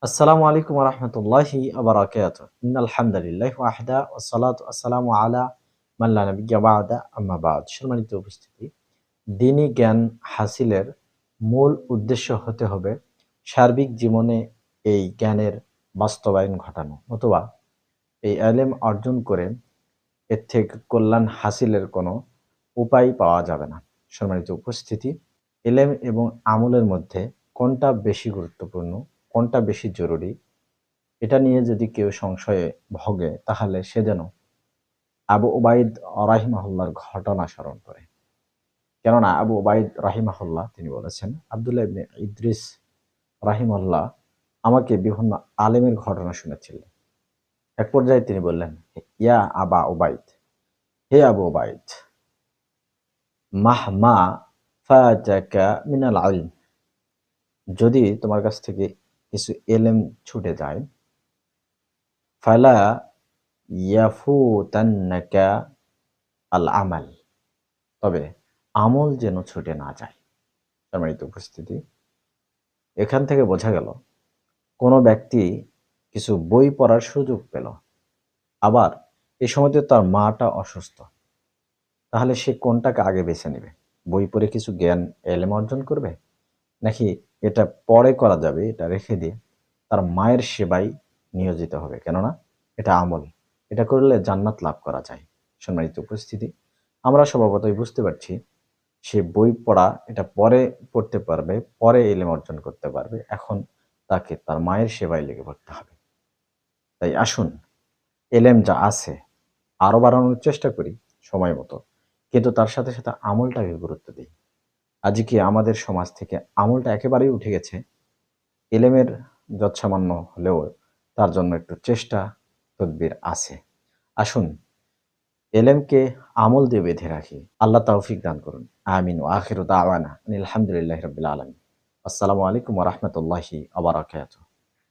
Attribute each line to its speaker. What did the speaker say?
Speaker 1: আসসালামু আলাইকুম ওয়া রাহমাতুল্লাহি ওয়া বারাকাতুহু। ইন্নাল হামদালিল্লাহি ওয়াহদা ওয়াসসালাতু ওয়াসসালামু আলা মান লা নাবিয়্যা বা'দা আম্মা বা'দ। সম্মানিত উপস্থিতি, দ্বীনি জ্ঞান হাসিলের মূল উদ্দেশ্য হতে হবে সার্বিক জীবনে এই জ্ঞানের বাস্তবায়ন ঘটানো, নতুবা এই ইলম অর্জন করে এর থেকে কল্যাণ হাসিলের কোনো উপায় পাওয়া যাবে না। সম্মানিত উপস্থিতি, ইলম এবং আমলের মধ্যে কোনটা বেশি গুরুত্বপূর্ণ, কোনটা বেশি জরুরি, এটা নিয়ে যদি কেউ সংশয়ে ভোগে তাহলে সে যেন আবু উবাইদ রাহিমাহুল্লাহর ঘটনা স্মরণ করে। কেননা আবু উবাইদ রাহিমাহুল্লাহ তিনি বলেছেন, আব্দুল্লাহ ইবনে ইদ্রিস রাহিমাহুল্লাহ আমাকে বিভিন্ন আলেমের ঘটনা শুনেছিলেন। এক পর্যায়ে তিনি বললেন, ইয়া আবা উবাইদ, হে আবু উবাইদ, মাহমা ফাতাকা মিনাল ইলম, যদি তোমার কাছ থেকে কিছু এলেম ছুটে যায়, ফালা ইয়াফুতান্নাকা আল আমাল, তবে আমল যেন ছুটে না যায়। সম্মানিত উপস্থিতি, এখান থেকে বোঝা গেল কোনো ব্যক্তি কিছু বই পড়ার সুযোগ পেল, আবার এই সময়তে তার মাটা অসুস্থ, তাহলে সে কোনটাকে আগে বেছে নেবে? বই পড়ে কিছু জ্ঞান এলেম অর্জন করবে, নাকি এটা পরে করা যাবে এটা রেখে দিয়ে তার মায়ের সেবায় নিয়োজিত হবে? কেননা এটা আমল, এটা করলে জান্নাত লাভ করা যায়। সম্মানিত উপস্থিতি, আমরা স্বভাবতই বুঝতে পারছি সে বই পড়া এটা পরে পড়তে পারবে, পরে ইলম অর্জন করতে পারবে, এখন তাকে তার মায়ের সেবায় লেগে পড়তে হবে। তাই আসুন এলেম যা আছে আরো বাড়ানোর চেষ্টা করি সময় মতো, কিন্তু তার সাথে সাথে আমলটাকে গুরুত্ব দিই। আজকে আমাদের সমাজ থেকে আমলটা একেবারেই উঠে গেছে। এলেমের যৎসামান্য হলেও তার জন্য একটু চেষ্টা তদবির আছে। আসুন এলেমকে আমল দিয়ে বেঁধে রাখি। আল্লাহ তৌফিক দান করুন। আমিন। ওয়া আখিরু দাওয়ানা আনিল হামদুলিল্লাহি রাব্বিল আলামিন। আসসালামু আলাইকুম ওয়া রাহমাতুল্লাহি ওয়া বারাকাতুহু।